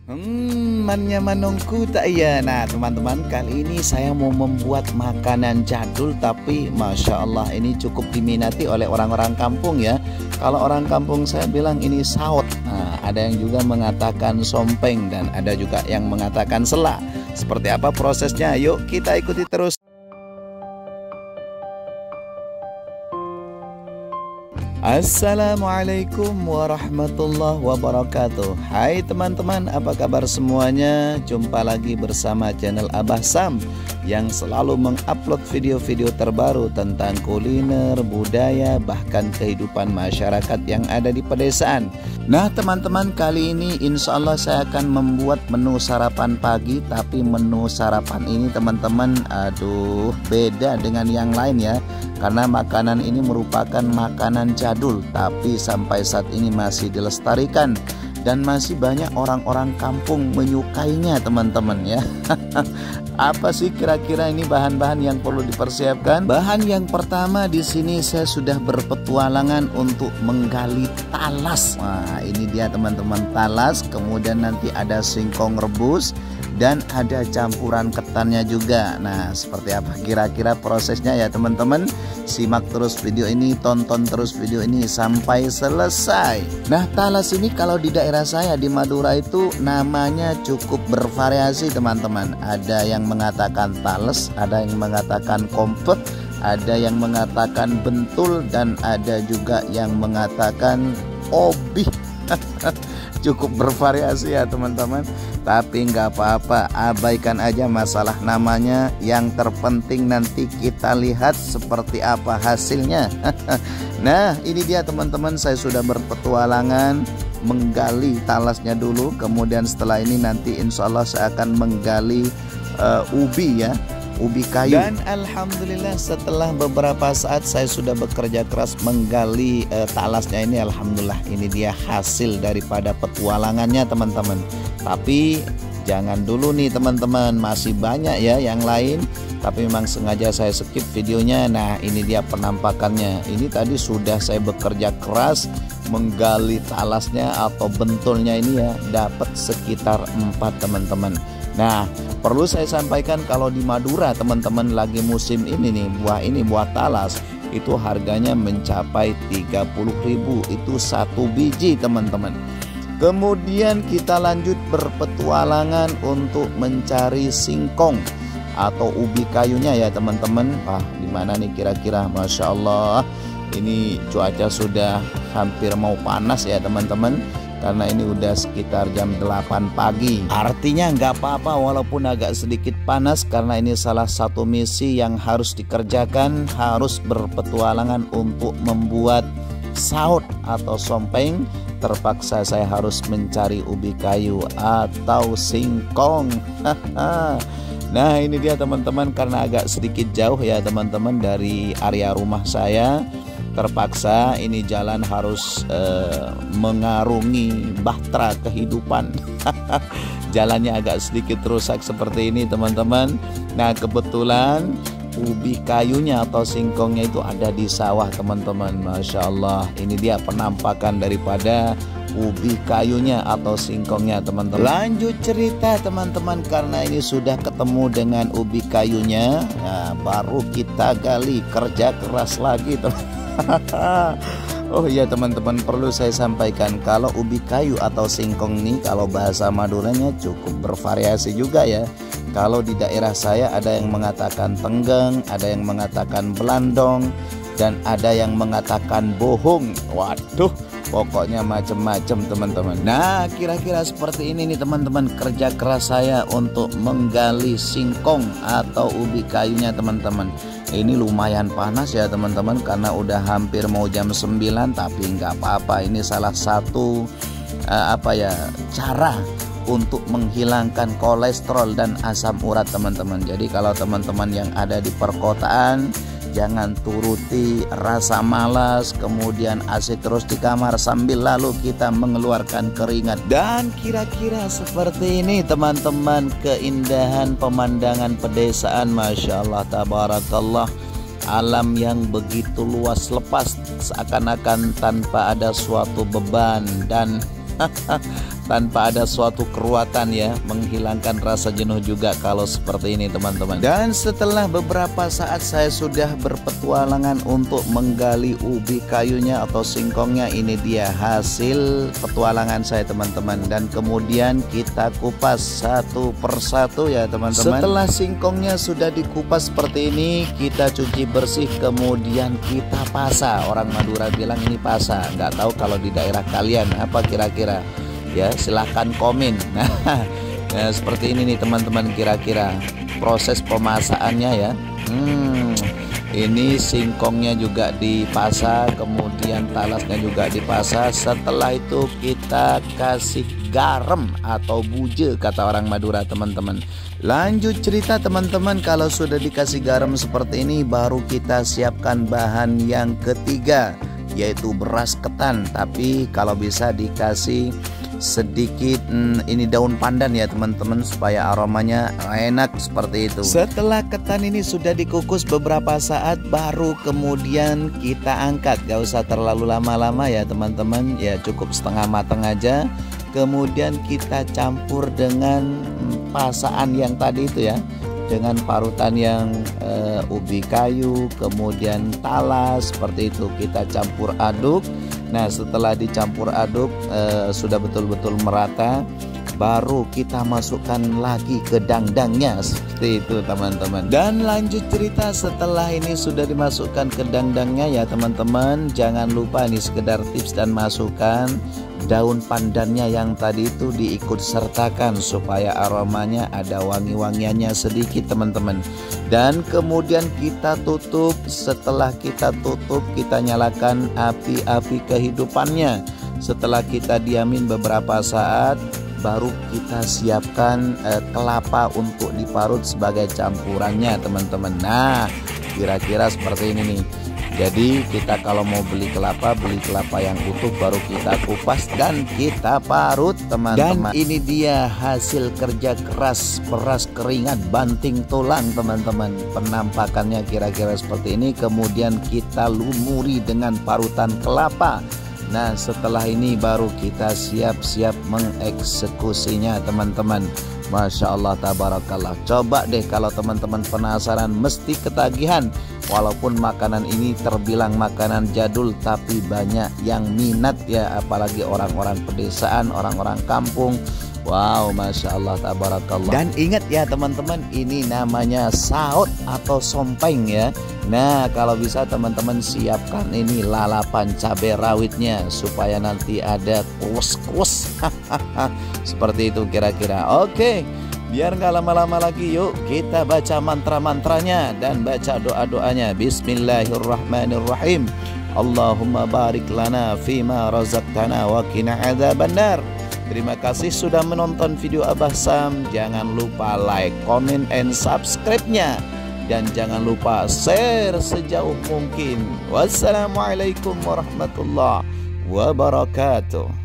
Mannya manungku tak iya. Nah teman-teman, kali ini saya mau membuat makanan jadul, tapi Masya Allah ini cukup diminati oleh orang-orang kampung ya. Kalau orang kampung saya bilang ini saut. Nah, ada yang juga mengatakan sompeng dan ada juga yang mengatakan sela. Seperti apa prosesnya? Yuk kita ikuti terus. Assalamualaikum warahmatullahi wabarakatuh. Hai teman-teman, apa kabar semuanya? Jumpa lagi bersama channel Abah Sam yang selalu mengupload video-video terbaru tentang kuliner, budaya, bahkan kehidupan masyarakat yang ada di pedesaan. Nah teman-teman, kali ini insya Allah saya akan membuat menu sarapan pagi. Tapi menu sarapan ini teman-teman, aduh, beda dengan yang lain ya. Karena makanan ini merupakan makanan jadul, tapi sampai saat ini masih dilestarikan dan masih banyak orang-orang kampung menyukainya teman-teman ya. Apa sih kira-kira ini bahan-bahan yang perlu dipersiapkan? Bahan yang pertama di sini saya sudah berpetualangan untuk menggali talas. Wah, ini dia teman-teman, talas. Kemudian nanti ada singkong rebus dan ada campuran ketannya juga. Nah, seperti apa kira-kira prosesnya ya teman-teman? Simak terus video ini, tonton terus video ini sampai selesai. Nah, talas ini kalau di daerah saya di Madura itu namanya cukup bervariasi teman-teman. Ada yang mengatakan tales, ada yang mengatakan kompet, ada yang mengatakan bentul, dan ada juga yang mengatakan obih. Cukup bervariasi ya teman-teman. Tapi nggak apa-apa, abaikan aja masalah namanya. Yang terpenting nanti kita lihat seperti apa hasilnya. Nah ini dia teman-teman, saya sudah berpetualangan menggali talasnya dulu. Kemudian setelah ini nanti insya Allah saya akan menggali ubi ya, ubi kayu. Dan alhamdulillah setelah beberapa saat saya sudah bekerja keras menggali talasnya ini, alhamdulillah ini dia hasil daripada petualangannya teman-teman. Tapi jangan dulu nih teman-teman, masih banyak ya yang lain, tapi memang sengaja saya skip videonya. Nah ini dia penampakannya. Ini tadi sudah saya bekerja keras menggali talasnya atau bentulnya ini ya, dapat sekitar 4 teman-teman. Nah perlu saya sampaikan kalau di Madura teman-teman lagi musim ini nih, buah talas itu harganya mencapai 30.000, itu satu biji teman-teman. Kemudian kita lanjut berpetualangan untuk mencari singkong atau ubi kayunya ya teman-teman. Wah dimana nih kira-kira? Masya Allah ini cuaca sudah hampir mau panas ya teman-teman, karena ini udah sekitar jam 8 pagi. Artinya nggak apa-apa walaupun agak sedikit panas, karena ini salah satu misi yang harus dikerjakan, harus berpetualangan untuk membuat saut atau sompeng. Terpaksa saya harus mencari ubi kayu atau singkong. Nah ini dia teman-teman, karena agak sedikit jauh ya teman-teman dari area rumah saya. Terpaksa ini jalan harus mengarungi bahtera kehidupan. Jalannya agak sedikit rusak seperti ini teman-teman. Nah kebetulan ubi kayunya atau singkongnya itu ada di sawah teman-teman. Masya Allah ini dia penampakan daripada ubi kayunya atau singkongnya teman-teman. Lanjut cerita teman-teman, karena ini sudah ketemu dengan ubi kayunya. Nah baru kita gali, kerja keras lagi teman. Oh iya teman-teman, perlu saya sampaikan kalau ubi kayu atau singkong ini kalau bahasa Maduranya cukup bervariasi juga ya. Kalau di daerah saya ada yang mengatakan tenggeng, ada yang mengatakan belandong, dan ada yang mengatakan bohong. Waduh, pokoknya macam-macam teman-teman. Nah kira-kira seperti ini nih teman-teman kerja keras saya untuk menggali singkong atau ubi kayunya teman-teman. Ini lumayan panas ya teman-teman, karena udah hampir mau jam 9. Tapi nggak apa-apa, ini salah satu cara untuk menghilangkan kolesterol dan asam urat teman-teman. Jadi kalau teman-teman yang ada di perkotaan, jangan turuti rasa malas kemudian asik terus di kamar sambil lalu kita mengeluarkan keringat. Dan kira-kira seperti ini teman-teman keindahan pemandangan pedesaan. Masya Allah tabarakallah, alam yang begitu luas lepas seakan-akan tanpa ada suatu beban. Dan tanpa ada suatu keruatan ya, menghilangkan rasa jenuh juga kalau seperti ini teman-teman. Dan setelah beberapa saat saya sudah berpetualangan untuk menggali ubi kayunya atau singkongnya, ini dia hasil petualangan saya teman-teman. Dan kemudian kita kupas satu persatu ya teman-teman. Setelah singkongnya sudah dikupas seperti ini, kita cuci bersih, kemudian kita pasa. Orang Madura bilang ini pasa, nggak tahu kalau di daerah kalian apa kira-kira ya, silahkan komen. Nah seperti ini nih teman-teman kira-kira proses pemasakannya ya. Ini singkongnya juga dipasa, kemudian talasnya juga dipasa. Setelah itu kita kasih garam atau buje kata orang Madura teman-teman. Lanjut cerita teman-teman, kalau sudah dikasih garam seperti ini baru kita siapkan bahan yang ketiga, yaitu beras ketan. Tapi kalau bisa dikasih sedikit ini daun pandan ya teman-teman, supaya aromanya enak seperti itu. Setelah ketan ini sudah dikukus beberapa saat, baru kemudian kita angkat. Gak usah terlalu lama-lama ya teman-teman, ya cukup setengah matang aja. Kemudian kita campur dengan pasaan yang tadi itu ya, dengan parutan yang ubi kayu, kemudian talas, seperti itu kita campur aduk. Nah setelah dicampur aduk sudah betul-betul merata, baru kita masukkan lagi ke dangdangnya seperti itu teman-teman. Dan lanjut cerita, setelah ini sudah dimasukkan ke dangdangnya ya teman-teman, jangan lupa nih sekedar tips dan masukan, daun pandannya yang tadi itu diikut sertakan supaya aromanya ada wangi-wangiannya sedikit teman-teman. Dan kemudian kita tutup. Setelah kita tutup, kita nyalakan api kehidupannya. Setelah kita diamin beberapa saat, baru kita siapkan kelapa untuk diparut sebagai campurannya teman-teman. Nah kira-kira seperti ini nih. Jadi kita kalau mau beli kelapa yang utuh, baru kita kupas dan kita parut teman-teman. Dan ini dia hasil kerja keras, peras keringat, banting tulang teman-teman. Penampakannya kira-kira seperti ini. Kemudian kita lumuri dengan parutan kelapa. Nah setelah ini baru kita siap-siap mengeksekusinya teman-teman. Masya Allah tabarakallah. Coba deh kalau teman-teman penasaran, mesti ketagihan. Walaupun makanan ini terbilang makanan jadul, tapi banyak yang minat ya, apalagi orang-orang pedesaan, orang-orang kampung. Wow, Masya Allah tabarakallah. Dan ingat ya teman-teman, ini namanya saut atau sompeng ya. Nah kalau bisa teman-teman siapkan ini lalapan cabai rawitnya, supaya nanti ada kus-kus. Seperti itu kira-kira. Oke, biar nggak lama-lama lagi, yuk kita baca mantra-mantranya dan baca doa-doanya. Bismillahirrahmanirrahim. Allahumma barik lana fima razaqtana wa qina adzabannar. Terima kasih sudah menonton video Abah Sam. Jangan lupa like, comment, and subscribe-nya. Dan jangan lupa share sejauh mungkin. Wassalamualaikum warahmatullahi wabarakatuh.